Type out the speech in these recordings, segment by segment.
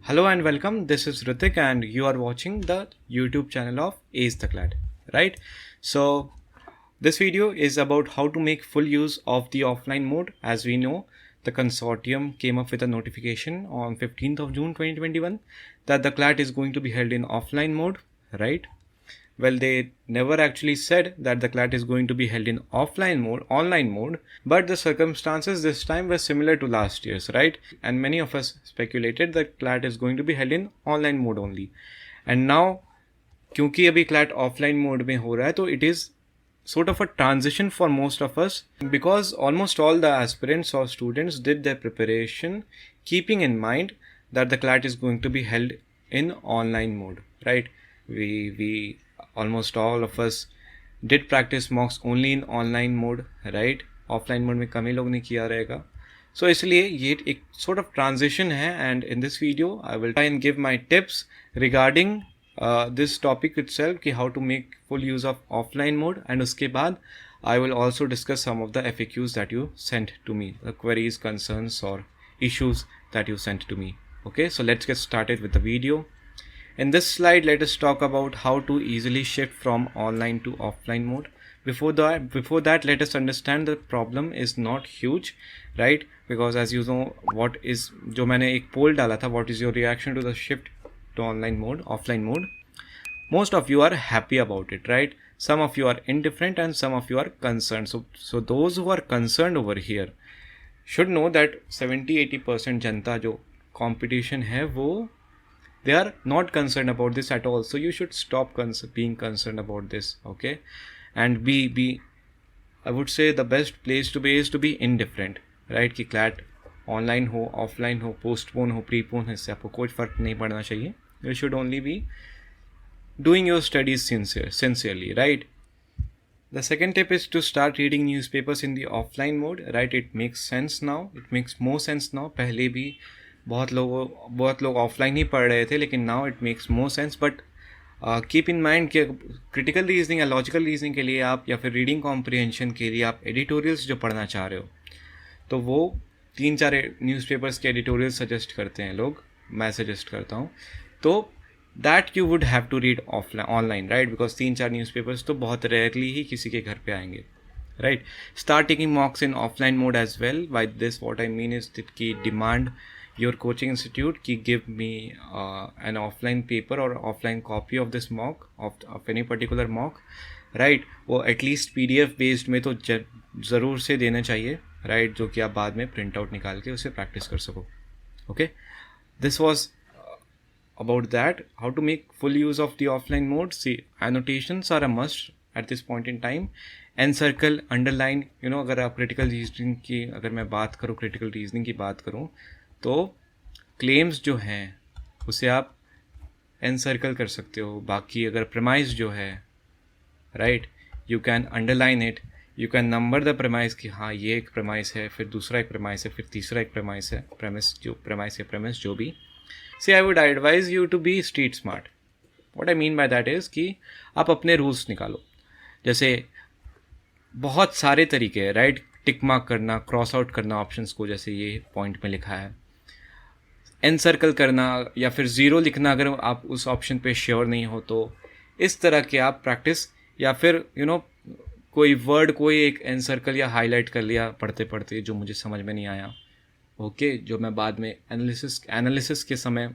Hello and welcome. This is Ritik and you are watching the YouTube channel of Ace the CLAT, right? So this video is about how to make full use of the offline mode. As we know, the Consortium came up with a notification on 15th of June 2021 that the CLAT is going to be held in offline mode, right? Well, they never actually said that the CLAT is going to be held in online mode, but the circumstances this time were similar to last year's, right? And many of us speculated that CLAT is going to be held in online mode only. And now, क्योंकि अभी CLAT offline mode में हो रहा है, तो it is sort of a transition for most of us because almost all the aspirants or students did their preparation keeping in mind that the CLAT is going to be held in online mode, right? We almost all of us did practice mocks only in online mode, right? Offline mode में कम ही लोग ने किया रहेगा. So इसलिए ये एक sort of transition है, and in this video I will try and give my tips regarding this topic itself कि how to make full use of offline mode, and उसके बाद I will also discuss some of the FAQs that you sent to me, the queries, concerns or issues that you sent to me. Okay, so let's get started with the video. In this slide, let us talk about how to easily shift from online to offline mode. Before that, let us understand the problem is not huge, right? Because as you know, what is जो मैंने एक poll डाला था, what is your reaction to the shift to offline mode? Most of you are happy about it, right? Some of you are indifferent and some of you are concerned. So those who are concerned over here should know that 70-80% जनता जो competition है वो they are not concerned about this at all. So you should stop being concerned about this, okay? And I would say the best place to be is to be indifferent, right? कि CLAT online हो, offline हो, postpone हो, prepone, इससे आपको कोई फर्क नहीं पड़ना चाहिए. You should only be doing your studies sincerely, right? The second tip is to start reading newspapers in the offline mode, right? It makes sense now. It makes more sense now. पहले भी बहुत लोग offline ही पढ़ रहे थे, लेकिन now it makes more sense. But keep in mind कि critical reasoning या लॉजिकल रीजनिंग के लिए आप या फिर रीडिंग कॉम्प्रिहेंशन के लिए आप एडिटोरियल्स जो पढ़ना चाह रहे हो, तो वो 3-4 न्यूज़पेपर्स के एडिटोरियल सजेस्ट करते हैं लोग, मैं सजेस्ट करता हूँ. तो that you would have to read online, right? Because 3-4 newspapers तो बहुत रेयरली ही किसी के घर पे आएंगे, right? Start taking mocks in offline mode as well. By this what I mean is कि demand your coaching institute ki give me an offline paper or offline copy of this mock of any particular mock, right? वो at least PDF based में तो ज़रूर से देना चाहिए, right? जो कि आप बाद में प्रिंट आउट निकाल के उसे प्रैक्टिस कर सको. Okay, this was about that, how to make full use of the offline mode. See, annotations are a must at this point in time. Encircle, underline, अगर आप critical reasoning की अगर मैं बात करूँ, critical reasoning की बात करूँ, तो क्लेम्स जो हैं उसे आप एनसर्कल कर सकते हो. बाकी अगर प्रेमाइस जो है, right, you can underline it, you can number the premise कि हाँ ये एक प्रेमाइस है, फिर दूसरा एक प्रेमाइस है, फिर तीसरा एक प्रेमाइस है, प्रेमाइस जो भी. See I would advise you to be street smart. What I mean by that is कि आप अपने रूल्स निकालो. जैसे बहुत सारे तरीके हैं, राइट? टिक मार्क करना, क्रॉस आउट करना ऑप्शंस को, जैसे ये पॉइंट में लिखा है, एनसर्कल करना या फिर ज़ीरो लिखना अगर आप उस ऑप्शन पे श्योर नहीं हो. तो इस तरह के आप प्रैक्टिस, या फिर कोई वर्ड कोई एक एनसर्कल या हाईलाइट कर लिया पढ़ते पढ़ते जो मुझे समझ में नहीं आया, ओके, जो मैं बाद में एनालिसिस के समय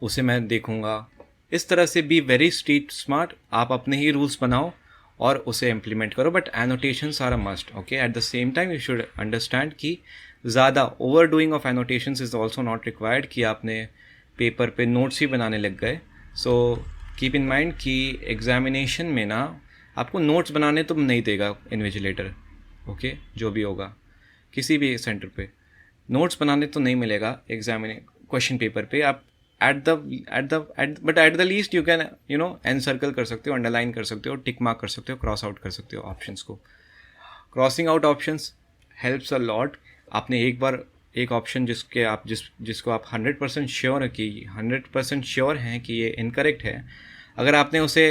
उसे मैं देखूँगा. इस तरह से बी वेरी स्ट्रीट स्मार्ट. आप अपने ही रूल्स बनाओ और उसे इम्प्लीमेंट करो. But annotations are a must, okay. At the same time you should understand कि ज़्यादा over doing of annotations is also not required कि आपने पेपर पे नोट्स ही बनाने लग गए. सो कीप इन माइंड कि एग्जामिनेशन में ना आपको नोट्स बनाने तो नहीं देगा इन्विजिलेटर, ओके, जो भी होगा किसी भी सेंटर पे नोट्स बनाने तो नहीं मिलेगा क्वेश्चन पेपर पे. आप at the least you can encircle कर सकते हो, अंडरलाइन कर सकते हो, टिक मार्क कर सकते हो, क्रॉस आउट कर सकते हो ऑप्शंस को. Crossing out options helps a lot. आपने एक बार एक ऑप्शन जिसको आप 100% श्योर हैं कि ये इनकरेक्ट है, अगर आपने उसे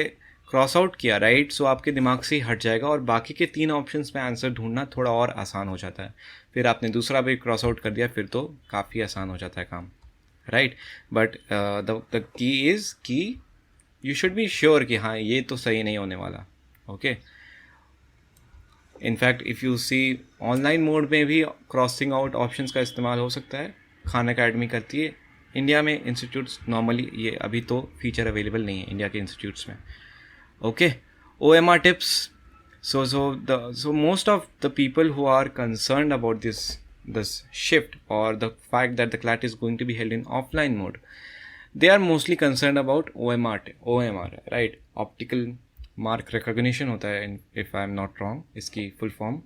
क्रॉस आउट किया राइट, सो आपके दिमाग से ही हट जाएगा और बाकी के 3 ऑप्शंस में आंसर ढूंढना थोड़ा और आसान हो जाता है. फिर आपने दूसरा भी क्रॉस आउट कर दिया, फिर तो काफ़ी आसान हो जाता है काम, right. But the key is कि यू शुड बी श्योर कि हाँ ये तो सही नहीं होने वाला. Okay. In fact if you see online mode में भी क्रॉसिंग आउट ऑप्शंस का इस्तेमाल हो सकता है. खान अकेडमी करती है. इंडिया में इंस्टीट्यूट्स नॉर्मली ये अभी तो फीचर अवेलेबल नहीं है इंडिया के इंस्टीट्यूट्स में. Okay. OMR tips. So most of the people who are concerned about this shift or the fact that the CLAT is going to be held in offline mode, they are mostly concerned about OMR, right? Optical mark recognition होता है, if I am not wrong, इसकी full form.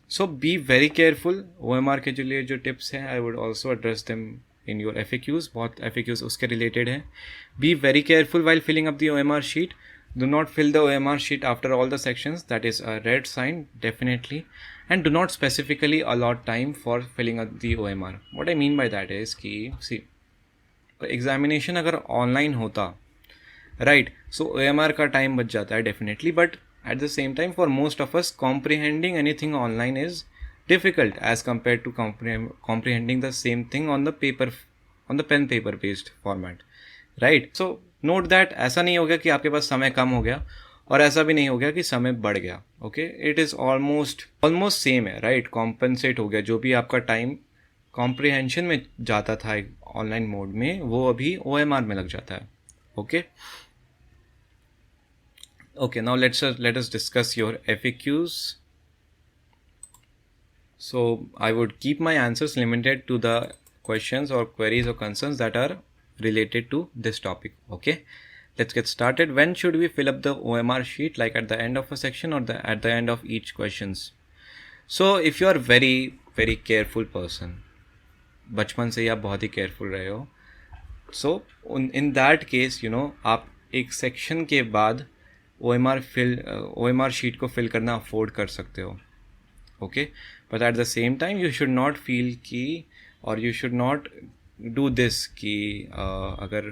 So be very careful. OMR के जो लिए जो tips हैं, I would also address them in your FAQs. बहुत FAQs उसके related हैं. Be very careful while filling up the OMR sheet. Do not fill the OMR sheet after all the sections. That is a red sign, definitely. And do not specifically allot time for filling up the OMR. What I mean by that is कि see, examination अगर online होता, right, so OMR का time बच जाता है definitely, but at the same time for most of us comprehending anything online is difficult as compared to comprehending the same thing on the paper, on the pen paper based format, right. So note that ऐसा नहीं हो गया कि आपके पास समय कम हो गया और ऐसा भी नहीं हो गया कि समय बढ़ गया. Okay. It is almost same है, राइट. कॉम्पनसेट हो गया. जो भी आपका टाइम कॉम्प्रिहेंशन में जाता था ऑनलाइन मोड में, वो अभी OMR में लग जाता है. Okay. Okay. Now let us discuss your FAQs. So I would keep my answers limited to the questions or queries or concerns that are related to this topic. Okay, let's get started. When should we fill up the OMR sheet, like at the end of a section or at the end of each questions? So if you are very careful person, बचपन से ही आप बहुत ही careful रहे हो, so in that case you know आप एक section के बाद OMR sheet को fill करना afford कर सकते हो. Okay, but at the same time you should not feel कि, or you should not do this कि अगर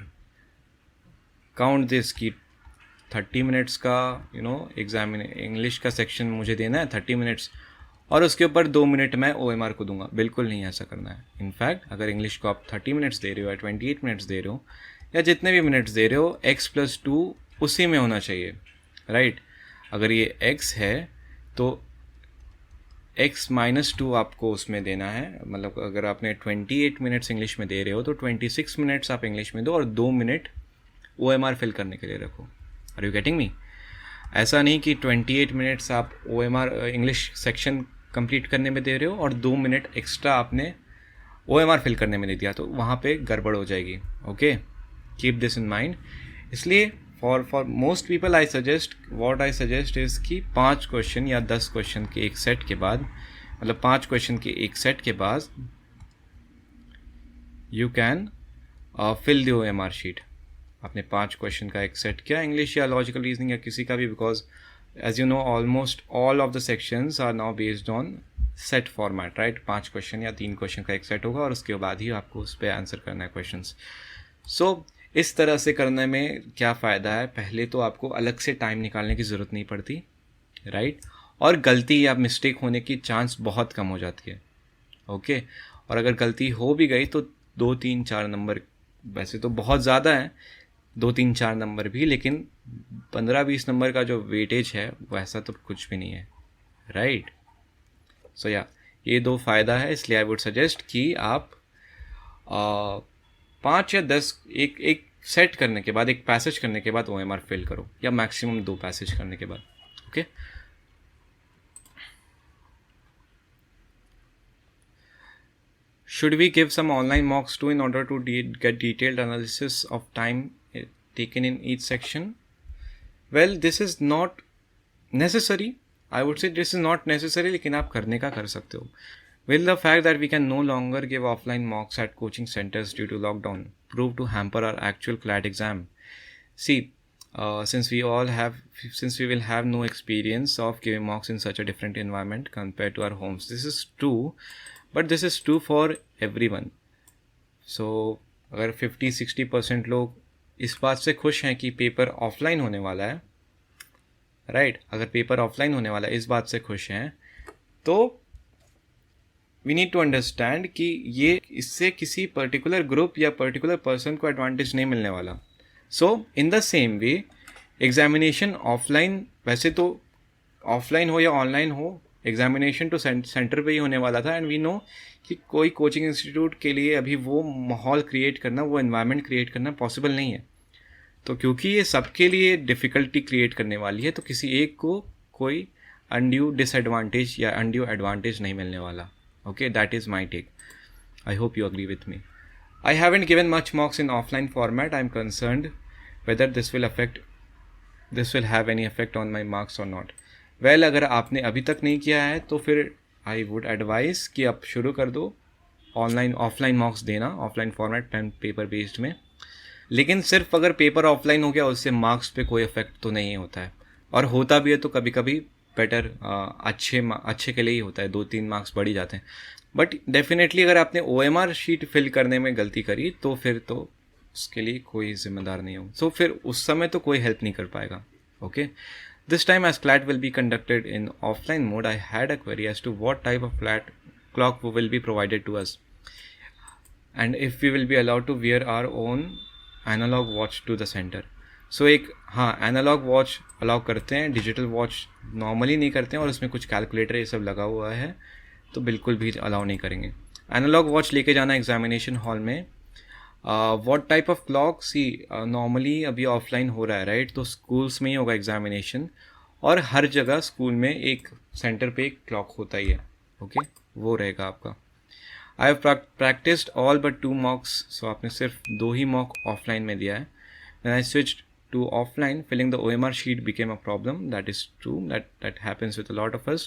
count this कि 30 minutes का you know एग्जामिन इंग्लिश का सेक्शन मुझे देना है 30 minutes और उसके ऊपर 2 मिनट मैं OMR को दूंगा. बिल्कुल नहीं ऐसा करना है. इनफैक्ट अगर इंग्लिश को आप 30 minutes दे रहे हो या 28 minutes दे रहे हो या जितने भी मिनट्स दे रहे हो, x+2 उसी में होना चाहिए, राइट. अगर ये x है तो x-2 आपको उसमें देना है. मतलब अगर आपने 28 मिनट्स इंग्लिश में दे रहे हो तो 26 मिनट्स आप इंग्लिश में दो और 2 मिनट OMR फिल करने के लिए रखो. Are you getting me? ऐसा नहीं कि 28 मिनट्स आप OMR इंग्लिश सेक्शन कंप्लीट करने में दे रहे हो और 2 मिनट एक्स्ट्रा आपने OMR फिल करने में दे दिया, तो वहाँ पे गड़बड़ हो जाएगी. Okay, keep this in mind. इसलिए for most people I suggest is कि 5 क्वेश्चन या 10 क्वेश्चन के एक सेट के बाद, मतलब 5 क्वेश्चन के एक सेट के बाद you can fill the OMR sheet. आपने 5 क्वेश्चन का एक सेट किया, इंग्लिश या लॉजिकल रीजनिंग या किसी का भी, because as you know almost all of the sections are now based on set format, right. 5 question या 3 क्वेश्चन का एक सेट होगा और उसके बाद ही आपको उस पर आंसर करना है क्वेश्चंस. सो इस तरह से करने में क्या फ़ायदा है? पहले तो आपको अलग से टाइम निकालने की ज़रूरत नहीं पड़ती, राइट. और गलती या मिस्टेक होने की चांस बहुत कम हो जाती है. ओके. और अगर गलती हो भी गई तो 2, 3, 4 नंबर, वैसे तो बहुत ज़्यादा है 2, 3, 4 नंबर भी, लेकिन 15-20 नंबर का जो वेटेज है वैसा तो कुछ भी नहीं है, राइट. सो या ये 2 फ़ायदा है. इसलिए आई वुड सजेस्ट कि आप 5 या 10 एक सेट करने के बाद, एक पैसेज करने के बाद OMR फिल करो, या मैक्सिमम 2 पैसेज करने के बाद. Okay. Should we give some online mocks too in order to get detailed analysis of time taken in each section? Well, this is not necessary. I would say this is not necessary, लेकिन आप करने का कर सकते हो. Will the fact that we can no longer give offline mocks at coaching centers due to lockdown prove to hamper our actual CLAT exam? See, since we will have no experience of giving mocks in such a different environment compared to our homes, this is true, but this is true for everyone. So अगर 50-60% लोग इस बात से खुश हैं कि paper offline होने वाला है, राइट। अगर पेपर ऑफलाइन होने वाला है, इस बात से खुश हैं, तो वी नीड टू अंडरस्टैंड कि ये इससे किसी पर्टिकुलर ग्रुप या पर्टिकुलर पर्सन को एडवांटेज नहीं मिलने वाला। So in the same way examination offline, वैसे तो ऑफलाइन हो या ऑनलाइन हो, एग्जामिनेशन तो सेंटर पे ही होने वाला था। एंड वी नो कि कोई कोचिंग इंस्टीट्यूट के लिए अभी वो माहौल क्रिएट करना, वो एनवायरनमेंट क्रिएट करना पॉसिबल नहीं है। तो क्योंकि ये सबके लिए डिफ़िकल्टी क्रिएट करने वाली है, तो किसी एक को कोई अनड्यू डिसएडवांटेज या अनड्यू एडवांटेज नहीं मिलने वाला। Okay, that is my take. I hope you agree with me. I haven't given much marks in offline format. I'm concerned whether this will have any effect on my marks or not. Well, अगर आपने अभी तक नहीं किया है तो फिर I would advise कि आप शुरू कर दो ऑफलाइन मार्क्स देना, offline format pen paper based में। लेकिन सिर्फ अगर पेपर ऑफलाइन हो गया उससे मार्क्स पे कोई इफेक्ट तो नहीं होता है, और होता भी है तो कभी कभी बेटर अच्छे के लिए ही होता है, 2-3 मार्क्स बढ़ ही जाते हैं। बट डेफिनेटली अगर आपने OMR शीट फिल करने में गलती करी तो फिर तो उसके लिए कोई जिम्मेदार नहीं हो। सो फिर उस समय तो कोई हेल्प नहीं कर पाएगा। Okay, this time as CLAT will be conducted in offline mode, I had a query as to what type of CLAT clock will be provided to us and if we will be allowed to wear our own analog watch to the center. सो एक हाँ, analogue watch allow करते हैं, digital watch normally नहीं करते हैं, और उसमें कुछ कैलकुलेटर ये सब लगा हुआ है तो बिल्कुल भी अलाउ नहीं करेंगे। एनालॉग वॉच लेके जाना एग्जामिनेशन हॉल में। What type of clock, see normally अभी ऑफलाइन हो रहा है राइट, तो स्कूल्स में ही होगा एग्जामिनेशन, और हर जगह स्कूल में एक सेंटर पे एक क्लॉक होता ही है। ओके, वो रहेगा आपका। I have practised all but 2 mocks, so आपने सिर्फ 2 ही मॉक ऑफलाइन में दिया है। When I switched to offline, filling the OMR sheet became a problem. That is true. That happens with a lot of us.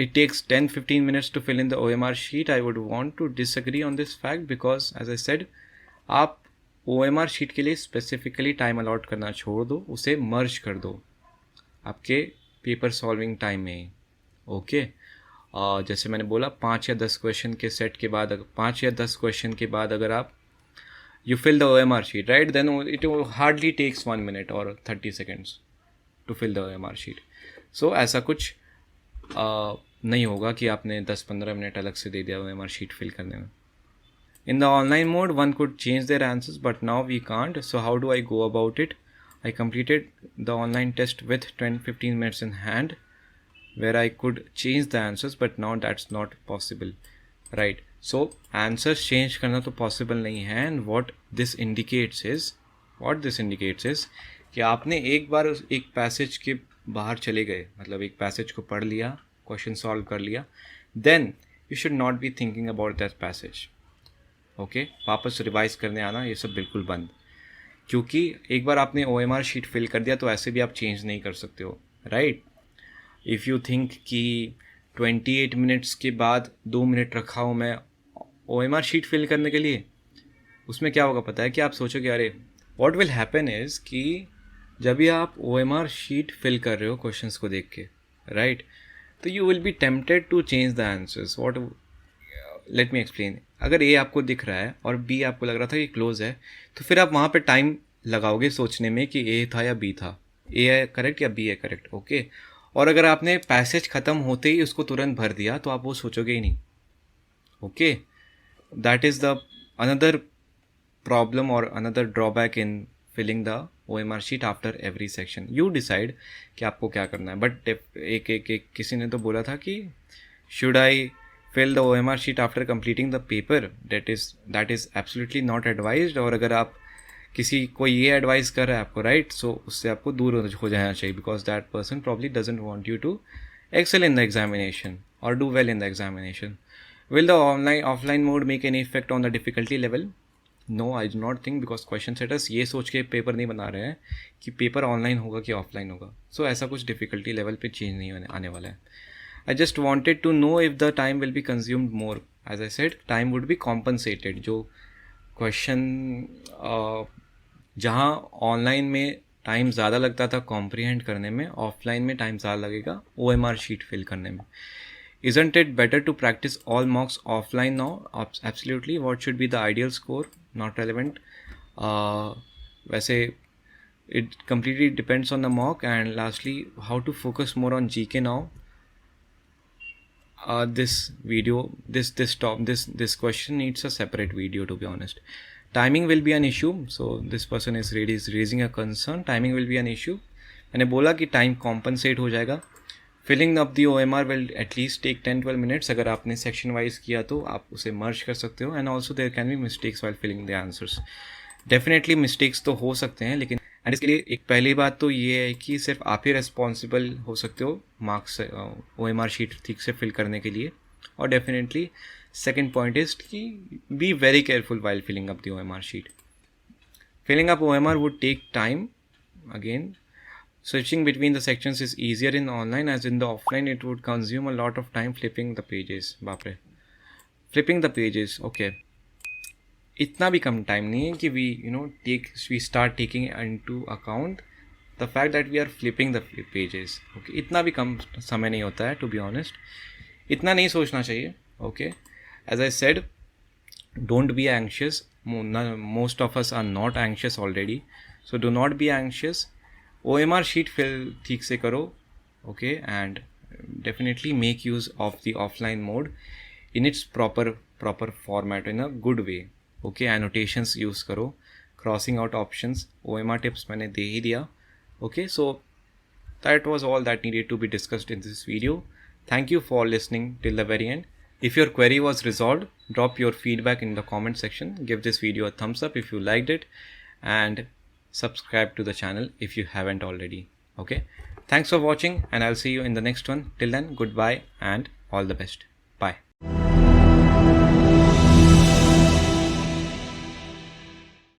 It takes 10-15 minutes to fill in the OMR sheet. I would want to disagree on this fact because, as I said, आप OMR sheet के लिए specifically time allot करना छोड़ दो, उसे merge कर दो आपके पेपर सॉल्विंग टाइम में। ओके, जैसे मैंने बोला 5 या 10 क्वेश्चन के सेट के बाद, 5 या 10 क्वेश्चन के बाद अगर आप you fill the OMR sheet, right? Then it hardly takes 1 minute or 30 seconds to fill the OMR sheet. So ऐसा कुछ नहीं होगा कि आपने 10-15 मिनट अलग से दे दिया OMR sheet fill करने में। In the online mode, one could change their answers, but now we can't. So how do I go about it? I completed the online test with 10-15 minutes in hand, where I could change the answers, but now that's not possible, right? So answers change करना तो possible नहीं है। And what this indicates is कि आपने एक बार एक passage के बाहर चले गए, मतलब एक पैसेज को पढ़ लिया, क्वेश्चन सॉल्व कर लिया, then you should not be thinking about that passage. Okay, वापस रिवाइज करने आना ये सब बिल्कुल बंद, क्योंकि एक बार आपने OMR शीट फिल कर दिया तो ऐसे भी आप चेंज नहीं कर सकते हो, राइट? इफ़ यू थिंक कि 28 मिनट्स के बाद 2 मिनट रखा हूँ मैं OMR शीट फिल करने के लिए, उसमें क्या होगा पता है? कि आप सोचोगे अरे व्हाट विल हैपन इज़ कि जब भी आप OMR शीट फिल कर रहे हो क्वेश्चंस को देख के, राइट, तो you will be tempted to change the answers. What, let me explain. अगर A आपको दिख रहा है और B आपको लग रहा था कि क्लोज है, तो फिर आप वहाँ पे टाइम लगाओगे सोचने में कि A था या B था, A है करेक्ट या B है करेक्ट। ओके, और अगर आपने पैसेज ख़त्म होते ही उसको तुरंत भर दिया तो आप वो सोचोगे ही नहीं। Okay, that is the another problem or another drawback in filling the OMR sheet after every section. You decide कि आपको क्या करना है। बट एक किसी ने तो बोला था कि should I fill the OMR sheet after completing the paper? that is absolutely not advised। और अगर आप किसी को ये एडवाइस कर रहा है आपको, राइट, सो उससे आपको दूर हो जाना चाहिए, because that person probably doesn't want you to excel in the examination or do well in the examination. Will the offline mode make any effect on the difficulty level? No, I do not think, because question setters ये सोच के paper नहीं बना रहे हैं कि paper online होगा कि ऑफलाइन होगा। सो ऐसा कुछ डिफ़िकल्टी लेवल पे चेंज नहीं आने वाला है। I just wanted to know if the time will be consumed more. As I said, time would be compensated. जो क्वेश्चन जहाँ ऑनलाइन में टाइम ज़्यादा लगता था कॉम्प्रीहेंड करने में, ऑफलाइन में टाइम ज़्यादा लगेगा OMR शीट फिल करने में। Isn't it better to practice all mocks offline now? Absolutely. What should be the ideal score? Not relevant. वैसे it completely depends on the mock. And lastly, how to focus more on GK now. This video, this question needs a separate video, to be honest. Timing will be an issue. So this person is raising a concern. Timing will be an issue. मैंने बोला कि time compensate हो जाएगा. Filling up the OMR will at least take 10-12 minutes. अगर आपने section wise किया तो आप उसे मर्ज कर सकते हो. And also there can be mistakes while filling the answers. Definitely mistakes तो हो सकते हैं, लेकिन एंड इसके लिए एक पहली बात तो ये है कि सिर्फ आप ही रिस्पॉन्सिबल हो सकते हो मार्क्स OMR शीट ठीक से फिल करने के लिए. और डेफिनेटली सेकेंड पॉइंट इज कि be very careful while filling up the OMR sheet. Filling up OMR would take time. Again, switching between the sections is easier in online, as in the offline it would consume a lot of time flipping the pages. बाप रे, flipping the pages. Okay, इतना भी कम time नहीं है कि we start taking into account the fact that we are flipping the pages. Okay, इतना भी कम समय नहीं होता है, to be honest. इतना नहीं सोचना चाहिए. Okay, as I said, don't be anxious. Most of us are not anxious already, so do not be anxious. OMR sheet fill ठीक से करो. Okay, and definitely make use of the offline mode in its proper format in a good way. Okay, annotations use करो, crossing out options. OMR tips मैंने दे ही दिया. Okay, so that was all that needed to be discussed in this video. Thank you for listening till the very end. If your query was resolved, drop your feedback in the comment section. Give this video a thumbs up if you liked it, and subscribe to the channel if you haven't already. Okay, thanks for watching, and I'll see you in the next one. Till then, goodbye and all the best. Bye.